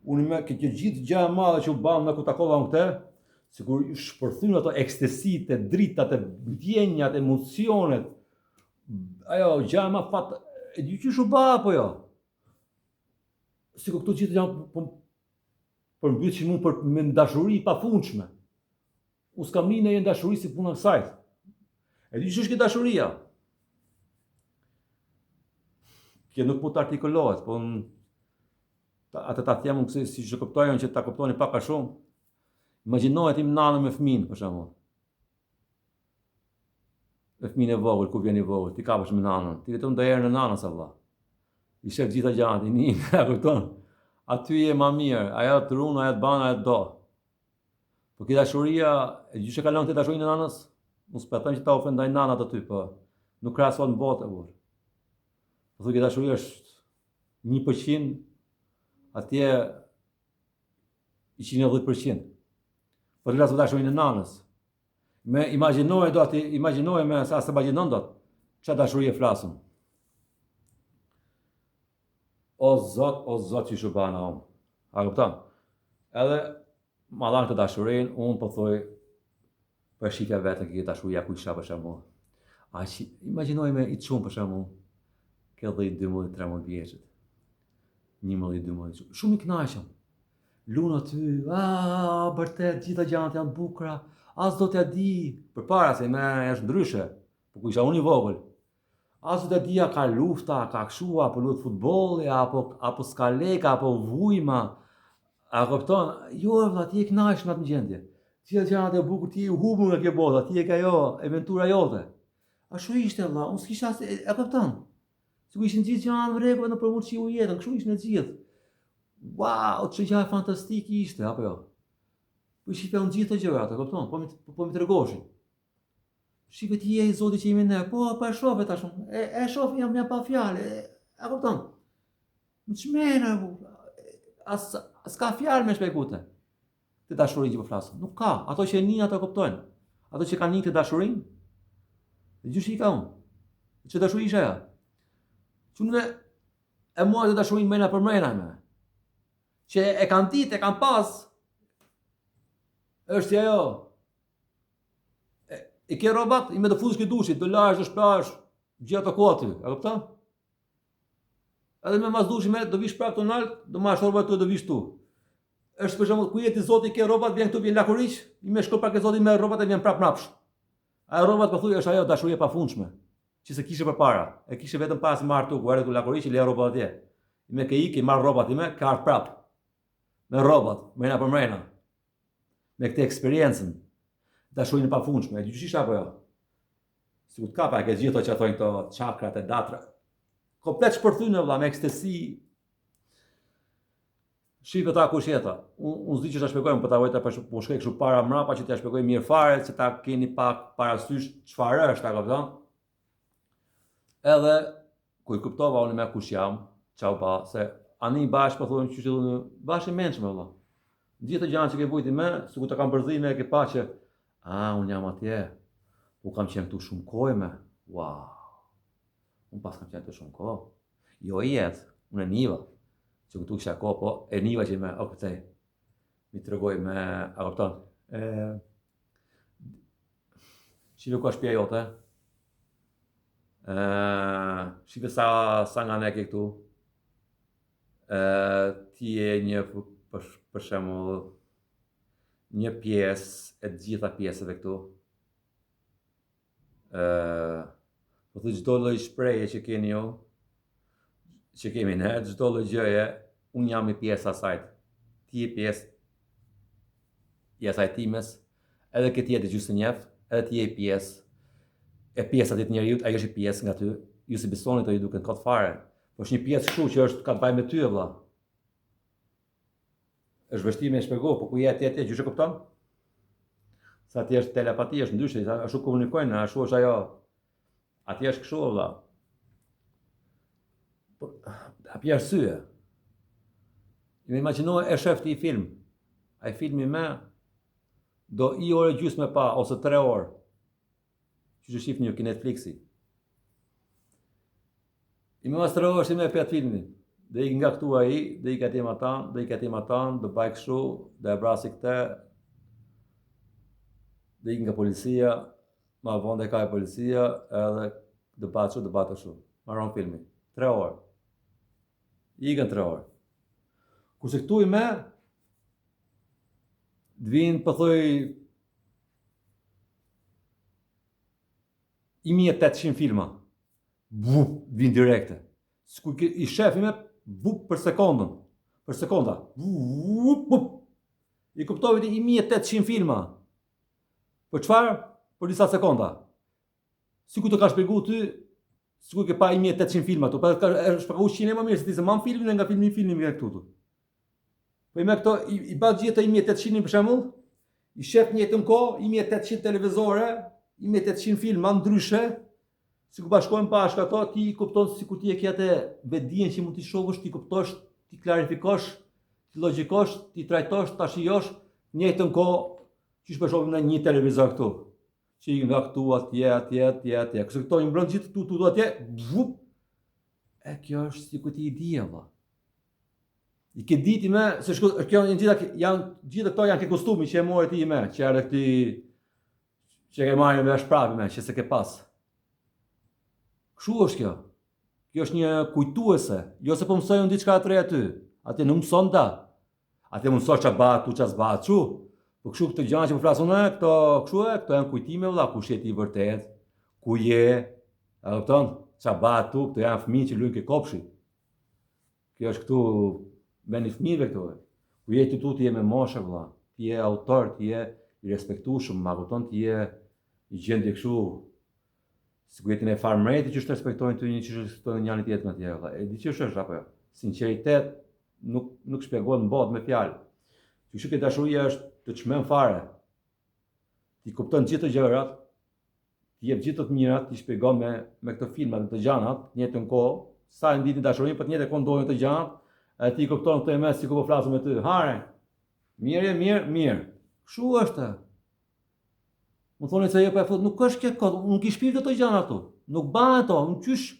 unë me kjo gjithë gjë e madhe që u ban me ku takova unë këtë, sikur shpërthyn ato ekstasitë, dritat, ndjenjat, emocionet, ajo gjë më fat, e di që u bë apo jo? Sikur këto gjithë janë përmbytëshin unë me dashuri pafundshme. Unë s'kam një dashuri si puna kësaj. E di që është kjo dashuria? Kjo nuk mund të artikulohet, po atë ta them unë si që kuptojnë që ta kuptoni pak a shumë. Imagjinohet ti nanë me fëmin, për shembull. Me fëmin e vogël, ku vjen i vogël, ti kapesh me nanën, ti vetëm do herë në nanën sa valla. I shef gjitha gjanat, i një, e kupton? Aty je ma mirë, ajo të runë, ajo të banë, ajo të do. Po kjo dashuria, e gjyshe ka lënë të dashurinë në nanës? Unë s'petëm që ta ofendaj nanat aty, po nuk krahasohet në botë, por. Po kjo dashuria është 1%, atje 110%. Po të lasë dashurinë në nanës. Me imagjinoje me sa se bagjinon do të, që dashurie flasëm. O Zot që shubana unë. A kupton? Edhe ma dhanë këtë dashurinë, unë po thoj për shifja vetën këtë dashuria ku isha për shembull. Imagjinoj me i çum për shembull, ke 10, 12, 13 vjeçët. 11, 12. Shumë i kënaqshëm. Lunë aty, vërtet gjitha gjanat janë bukura. As do t'ja di, përpara se më është ndryshe. Po ku isha unë i vogël. As do t'ja dia ka lufta, ka kështu, apo lut futbolli, apo s'ka leka, apo vujma. A kupton? Jo, valla, ti je kënaqsh në atë gjendje. Gjitha gjanat e bukur, ti je humur në kjo botë, ti je ajo aventura jote. Ashtu ishte valla, unë s'kisha e kupton. Sikur ishin gjithë gjanat në rregull në për mua që u jetën, kështu ishin të gjithë. Wow, që gjë fantastike ishte, apo jo? Po shifja unë gjithë të gjërat, e kupton? Po mi tregoshin. Shifja ti je i Zoti që jemi ne, po e shoh tash, e shoh jam pa fjalë, e kupton? Më çmena, s'ka fjalë me shpjegute. Të dashurinë që po flas. Nuk ka, ato që e nin ato kuptojnë. Ato që kanë nin të dashurinë, gjyshi ka unë. Që dashuri isha ja. Që e mua të dashurinë mëna për mëna me. që e kanë ditë, e kanë pas, është ajo. I ke rrobat, i me të futesh ke dushit, do lahesh, do shplahesh, gjatë kohë aty, e kupton? Edhe me mas dushi do vish prapë të nalt, do marrësh rrobat tu, do vish tu. Është për shembull, ku jeti Zoti ke rrobat, vjen këtu, vjen lakuriq, i me shkon pak e Zoti me rrobat e vjen prapë napsh. Ajo rrobat po thuaj është ajo dashuria e pafundshme, që se kishe përpara. E kishe vetëm pas marr tu, ku erdhi ku lakuriq, i le rrobat atje. I me ke ik, i marr rrobat i me, ka ardh prapë. Me rrobat, mrena për mrena. Me këtë eksperiencën, dashurinë e pafundshme, e gjyqish apo jo? Sikur të kapa, ke gjithë ato që thonë këto çakrat e datra. Komplet shpërthynë vëlla me ekstasi. Shifë ta kush jeta. Unë s'di që ta shpjegojmë, po ta vojta po shkoj kështu para mrapa që t'ja shpjegoj mirë fare, që ta keni pak parasysh çfarë është, a kupton? Edhe ku i kuptova unë me kush jam, çau pa, se ani bash po thonë që unë bash i mençëm vëlla. Gjithë gjërat që ke vujti më, sikur të kam përdhinë e ke pa që unë jam atje. U kam qenë këtu shumë kohë me. Wow. Unë pas kam qenë të shumë kohë. Jo i jetë, unë e niva. Që këtu kisha kohë, po e niva që me, këtej, mi të regoj me, a kupton, shive ku është pja jote, shive sa nga ne ke këtu, ti e një, për shembull, një pjesë e të gjitha pjesëve këtu, po thë çdo lloj shprehje që keni ju, që kemi ne, çdo lloj gjëje, unë jam i pjesë asaj. Ti je pjesë i asaj times, edhe këtë jetë gjysë njeft, edhe ti je pjesë e pjesë atit njeriut, ai është i pjesë nga ty. Ju si besoni të ju duken kot fare. Po është një pjesë kështu që është ka të bëjë me ty vëlla. Është vështirë me shpjegoj, po ku je atje gjysë e kupton? Sa atje është telepati, është ndryshe, ashtu komunikojnë, ashtu është ajo. Atje është kështu vëlla. Api arsye. Më imagjinoj e shef ti film. Ai filmi me do i orë gjysmë pa ose 3 orë. Që shifni ju ke Netflixi. I më mas 3 orë si me për atë filmin. Dhe i nga këtu ai, dhe i ka tema tanë, do baj kështu, dhe e brasi këte, dhe i nga policia, ma vonë dhe ka e policia, edhe do batë kështu, maron filmi. 3 orë. I kanë 3 orë. Kurse këtu i me, dhvinë pëthoj 1800 filma. Bup, dhvinë direkte. I shefi me, bup për sekundën. Për sekonda. Bup, bup. I kuptove ti 1800 filma. Për çfarë? Për disa sekonda. Sikur të ka shpjegu ty, sikur ke pa 1800 filma tu, pa është shpjeguar shinë më mirë se ti se mam filmin nga filmi nga këtu. Po i me këto i bë gjithë 1800 për shembull, i shef një jetën kohë, 1800 televizore, 1800 filma ndryshe, sikur bashkojnë bashkë ato, ti i kupton sikur ti e ke atë vetdijen që mund t'i shohësh, ti kuptosh, ti klarifikosh, ti logjikosh, ti trajtosh, ta shijosh një jetën kohë, që për shembull në një televizor këtu. Që nga këtu atje. Kështu këto i mbron gjithë tu atje, vup. E kjo është sikur ti i di valla. I ke diti me, se kjo gjithë këto janë ke kostumi që e morë ti me, që erdhe këti, që ke marrë me shprapi me, që se ke pas. Kështu është kjo. Kjo është një kujtuese, jo se po mësojnë diçka të re aty. Aty nuk mëson ta. Aty mëson ç'a bëhet, ç'a s'bëhet, kështu. Po kështu këto gjëra që po flasun këto janë kujtime vëlla, kush je ti i vërtet, ku je, a kupton? Ç'a bëhet tu, këto janë fëmijë që luajnë ke kopshi. Kjo është këtu me një fëmijëve këto. Ku je ti tu, ti je me moshë vëlla, ti je autor, ti je i respektueshëm, ma kupton, ti je i gjendje kështu. Sikur jetin e farmëreti që të respektojnë ty, një që respektojnë njëri tjetrin me tjerë vëlla. E di ç'është apo jo? Sinqeritet nuk shpjegohet në botë me fjalë. Kështu që dashuria është të çmend fare. Ti kupton gjithë gjërat, ti jep gjithë të mirat, ti shpjegon me këto filma të gjanat, në jetën kohë, sa e nditi dashurinë, po të njëjtë kondojnë të gjanat, e ti kupton këto mes sikur po flasim me ty. Hare. Mirë. Kështu është. Më thonë se jo pa fut, nuk është kjo kohë, nuk i shpirt ato gjana këtu. Nuk bëhen ato, nuk qysh.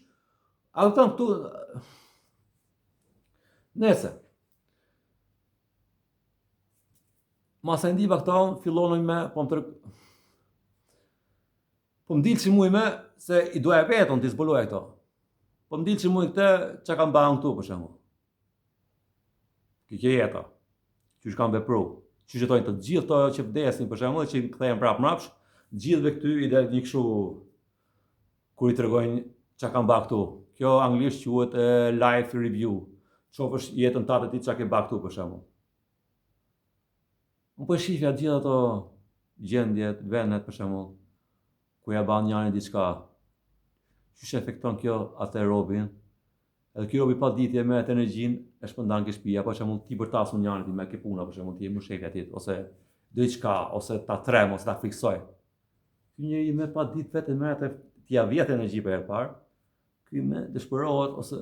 A kupton këtu? Nëse Masa e ndiva këta, fillonoj me, po m'dilë që muj me, se i doja vetën t'i zbuluja këto. Po m'dilë që muj këte, që kam bëhen këtu, për shembull. Kjo jeta, që kam vepru, që jetojnë të gjithë to që vdesin, për shembull, që kthehen prapë mrapsh, gjithëve këty i del një kështu, kur i tregojnë që kam bëhen këtu. Kjo anglisht quhet life review. Shofësh jetën tatë ti çka ke bëhen këtu, për shembull. Unë po shifja gjithë ato gjendjet, vendet, për shembull, ku ja ban njëri diçka, çish efekton kjo atë robin, edhe ky robi pa ditje me atë energjinë e shpërndan ke shtëpia, për shembull ti bërtasun njëri ti me ke puna, për shembull ti më shefja ti, ose diçka, ose ta trem, ose ta fiksoj. Ky njeri me pa ditë vetë merr atë t'ia vjet energji për herë parë, ky me dëshpërohet ose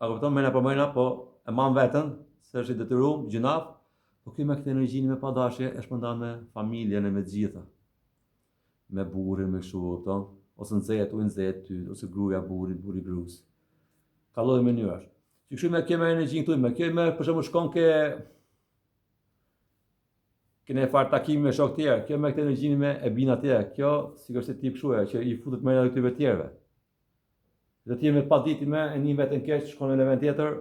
a kupton mëna po mëna, po e man veten se është i detyruar gjinaf, po ky me këtë energjinë me pa dashje e shpërndan me familjen e me të gjitha. Me burrin, me kështu, kupton? Ose nxehet u nxehet ty, ose gruaja burri, burri gruas. Ka lloj mënyrash. Që kështu me kemë energjinë këtu, me kemë për shembull shkon ke ne fare takime me shok tjerë, kjo me këtë energjinë me e bin atje, kjo sigurisht e tip kështu që i futet më edhe këtyre tjerëve. Dhe ti me pa ditë me e një veten keq, shkon në event tjetër.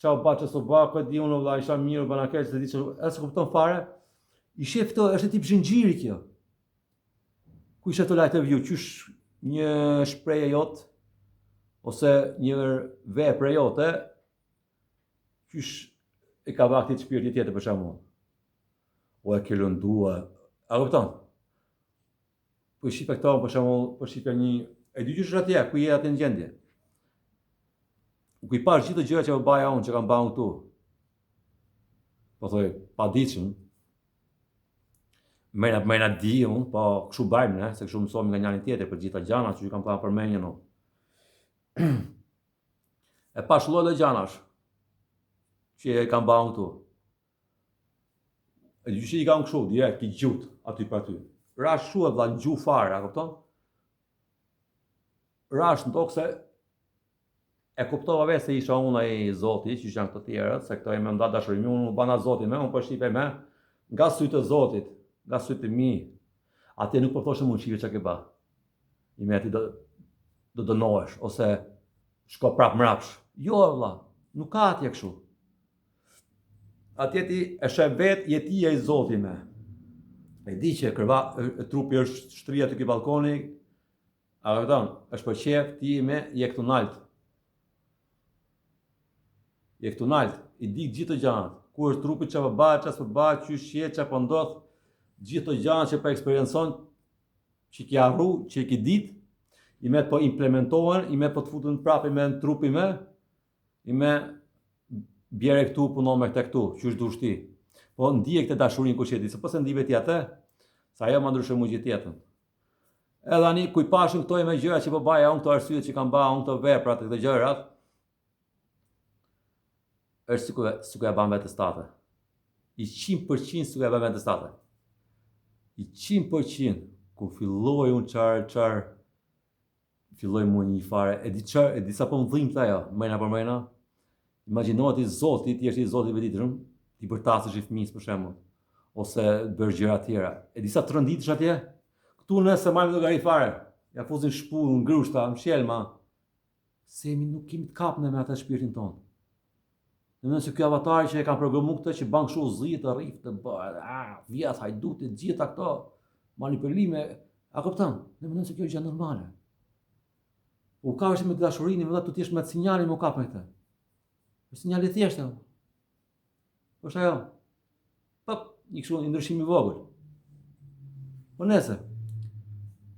Çao baçë so ba, ko di unë vëlla isha mirë bana keq, se di që as kupton fare. I shef këto, është tip zhinxhiri kjo. Ku ishe të lajtë vju, qysh një shpreje jotë, ose një vepre jote, qysh e ka vaktit shpirti tjetër për shembull. O e ke lëndua, a kupton? Po i shqipe këto, për shembull, po shqipe një, e dy qysh atje, ku je atë në gjendje. Ku i pash gjithë të gjëra që po baja unë, që kam bëu këtu. Po thoj, pa ditshëm, Mëna di unë, po kështu bajmë ne, se kështu mësohemi nga njëri tjetër për gjitha gjanat që kam thënë përmenjen unë. E pash lloj dhe gjanash që e kam bëu këtu. E gjyshi i kam kështu, direkt, ki gjut, aty për aty. Rash shu e vlla në gju fare, a kupton? Rash në tokë se e kuptova vetë se isha unë ai Zoti, që janë këto tjerët, se këto e më nda dashurinë, unë bana Zotin me, unë po shqipe me, nga sytë e Zotit. Nga sytë mi, atje nuk po thoshë mund shive që ke ba. I me ati do dënohesh, ose shko prap mrapsh. Jo, vlla, nuk ka atje kështu. Atje ti e shef vet jetia i Zotit me. E di që trupi është shtria të ky balkoni, a kupton, është për qef, ti me je këtu nalt. Je këtu nalt, i di gjithë të gjanat. Ku është trupi që bëhet, çfarë bëhet, çysh je, çfarë po ndodh. Gjithë të gjana që po eksperiencon, që ki arru, që ki dit, i me të po implementohen, i me po të futën prapë i me në trupi me, i me bjere këtu, punon me këte këtu, që është dushti. Po ndije këte dashurin ku qëti, se po se ndive tjetë, sa ajo ma ndryshë mu gjithë tjetën. Edhe ani, kuj pashën këtoj me gjëra që po baja unë këto arsyet që kam baja unë këto veprat e këto gjërat, është si ku ja ban vetës tate. I 100% si ku ja ban vetës tate. I 100%, ku filloj unë filloj mu një fare, e di sa po më dhimë të ajo, mëjna për mëjna, imaginohet i Zotit, ti është i Zotit vetitërëm, ti bërtasësh i fëmis për shembull, ose bërë gjëra tjera, e di sa të rënditësh atje, këtu nëse majmë dhe gari fare, ja fuzin shpullë, në grushta, në shelma, se nuk kemi të kapne me atë shpirtin tonë. Në mënyrë se ky avatar që e kanë programuar këtë që ban kështu zhitë, rrif të bëhet, vjet hajdutit, gjitha këto manipulime, a kupton? Në mënyrë se kjo është gjë normale. U ka është me dashurinë, më dha tu ti me sinjalin më kap me këtë. Është sinjali i thjeshtë. Është ajo. Po, një kështu ndryshim i vogël. Po nëse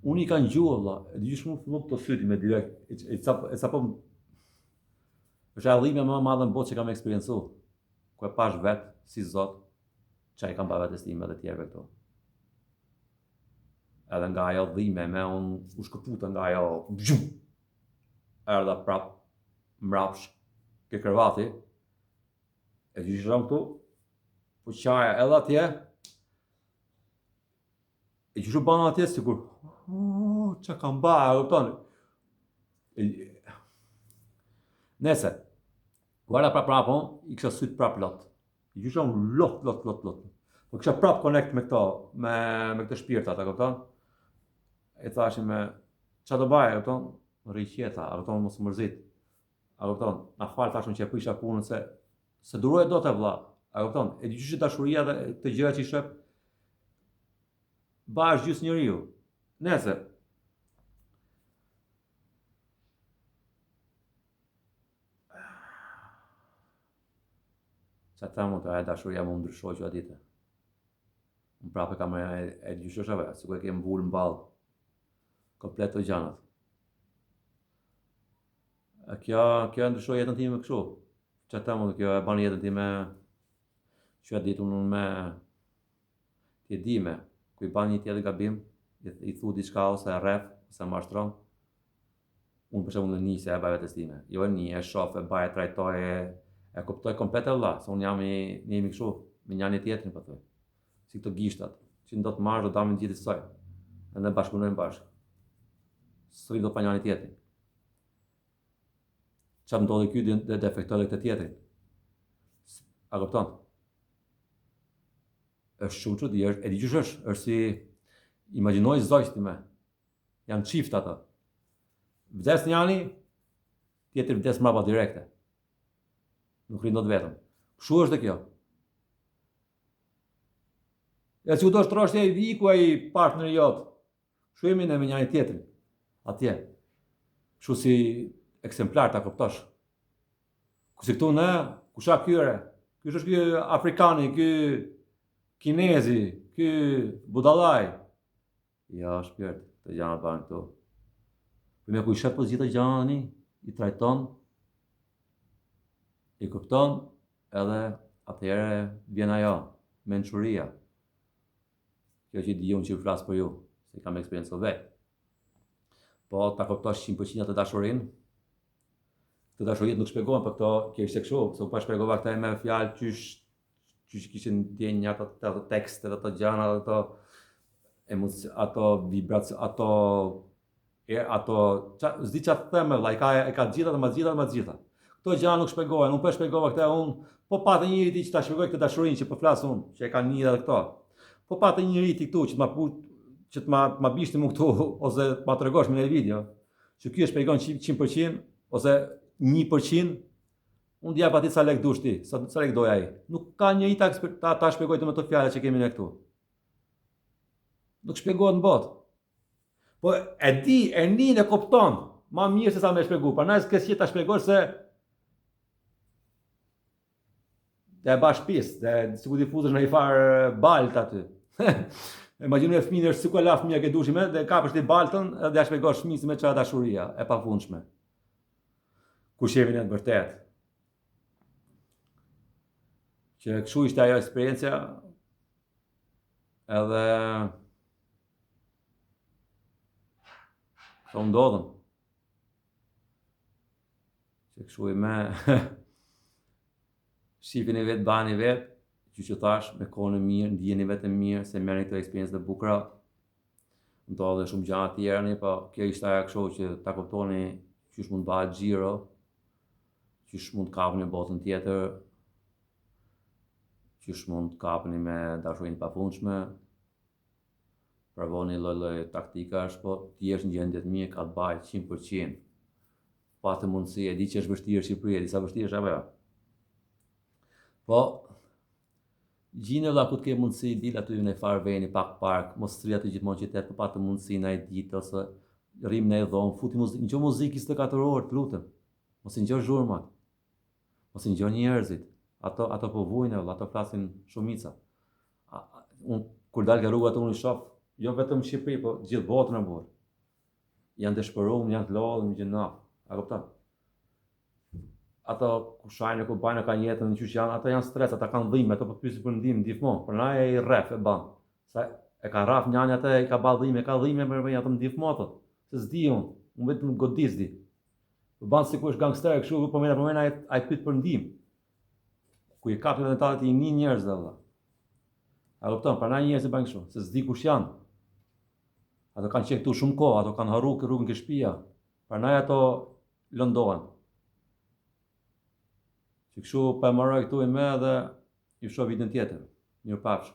unë i kanë gjuhë valla, e di shumë nuk të syti me direkt, e sapo është arrimja më e madhe në botë që kam eksperiencu, ku e pash vetë, si Zot, që i kam ba vetës time dhe tjerëve këto. Edhe nga ajo dhime, me unë u shkëputa nga ajo, erdha prap, mrapsh, ke kërvati, e gjyshëm këtu, po qaja edhe atje, e gjyshëm banë atje, sikur, që kam ba, e kuptoni. Nese, guarda prapë, i kësha sytë prapë lot. I gjyshëm lot. Po kisha prap connect me këto, me këtë shpirtat, a kupton? E thashim me ç'a do bëj, a kupton? Rriqeta, a kupton, mos mërzit. A kupton? Na fal thashun që e prisha punën se duroj dot e vlla. A kupton? E di çysh dashuria dhe këtë gjëra që i shep bash gjys njeriu. Nëse sa ta mund të dashuria më ndryshoj që ditë. Unë prapë kam e gjyshëshave, sikur e kem mbull mball komplet të gjanat. Kjo ndryshoi jetën time kështu. Çfarë ta mund kjo e bën jetën time që ditë unë me ti di me ku i bën një tjetër gabim, i thu diçka ose e rref, ose mashtron. Unë për shembull nisë e bëj vetes time. Jo e shoh, e bëj, e trajtoj, e kuptoj komplet e vlla, se unë jam jemi kështu, me njëri tjetrin po thoj. Si këto gishtat, që do të marrë do damin gjithë saj, edhe bashkëpunojmë bashkë. Sri do pa njëri tjetrin. Çfarë ndodhi ky dhe defektoi këtë tjetrin. A kupton? Është shumë çudi, e di çush është si imagjinoj zogjt me. Janë çift ata. Vdes njëri, tjetri vdes mbrapa direkte. Nuk rrin dot vetëm. Kështu është kjo. Ja si u do shtroshtja i viku ai partneri jot. Kështu jemi ne me njëri tjetrin. Atje. Kështu si eksemplar ta kuptosh. Ku si këtu ne, kusha kyre. Ky është ky afrikani, ky kinezi, ky budallaj. Ja, shpirt, të gjana bën këtu. Për me ku i shep po gjithë gjani, i trajton, i kupton, edhe atëherë vjen ajo, mençuria. Kjo që di unë që flas për ju, se kam eksperiencë vetë. Po ta kuptosh 100% të dashurinë. Të dashurinë nuk shpjegohen për këto, kjo ishte kështu, se u pa shpjegova këta me fjalë qysh kishin ndjenjë ato tekste, ato gjëra, ato vibracione, ato s'di çfarë të them, vëlla, e ka gjitha dhe ma gjitha. Këto gjëra nuk shpjegohen, unë po shpjegova këta unë, po patë një njeri që ta shpjegoj këtë dashurinë që po flas unë, që e kanë një edhe këto. Po patë një njeri këtu që të ma bishti mu këtu, ose ma tregosh me në video, që ky e shpjegon 100%, ose 1%, unë d'jap ati sa lek dush ti, sa lek doj ai. Nuk ka njëri ta shpjegoj të me të fjale që kemi ne këtu. Nuk shpjegohet në botë. Po e di e kupton, ma mirë se sa me shpjegu, pra nëjë s'kes që ta shpjegosh se dhe e bash pis, dhe si ku t'i futesh në i farë balt aty. Imagjinu e fëmijën është sikur la fëmija ke dushime dhe kapësh ti baltën dhe ja shpjegosh fëmijës me çfarë dashuria e pafundshme. Kush jemi ne të vërtet. Që kështu ishte ajo eksperiencia edhe të ndodhëm. Që kështu i me shifin e vetë, bani vetë, që thash, me kohën e mirë, ndjeni vetë e mirë, se merrni këto eksperiencë të bukura. Ndodhe shumë gjëra të tjera, po kjo ishte ajo kështu që ta kuptoni qysh mund bëhet xhiro, qysh mund kapni botën tjetër, qysh mund kapni me dashurinë pafundshme. Provoni lloj taktikash, po ti jesh në gjendje të mirë, ka të bëjë 100%. Pa të mundësi, e di që është vështirë Shqipëria, e di sa vështirë është apo jo. Po, gjinë vëlla ku të ke mundësi, dil aty në farë veni, pak park, mos rri aty gjithmonë qytet, po pa të mundësi në e ditë, ose rrim në e dhomë, futi muzikë, në që muzikë 24 orë, të lutem. Mos i ngjoh zhurmat, mos i ngjoh njerëzit, ato po vujnë vëlla, ato flasin shumica. Unë kur dal nga rruga atë unë i shoh, jo vetëm në Shqipëri, po gjithë botën e burr. Janë dëshpëruar, janë të lodhur, gjëna, a kupton? Ato ku shajnë, ku bajnë, ka jetën në qysh janë, ato janë stres, ata kanë dhimbje, ato po pyesin për ndihmë ndihmonë, por na e rref e ban. Sa e ka rraf njëri atë, i ka ball dhimbje, ka dhimbje për ato ndihmë ato. Se s'di unë vetëm godis di. Po ban sikur është gangster kështu, po mëna ai pyet për ndihmë. Ku i kapin detalet i një njerëz valla. A kupton, pra na njerëz e bën kështu, se s'di kush janë. Ato kanë qenë këtu shumë kohë, ato kanë harruar rrugën ke shtëpia. Prandaj ato lëndohen. Që kështu pa marrë këtu e me dhe ju shoh vitën tjetër. Mirupafshim.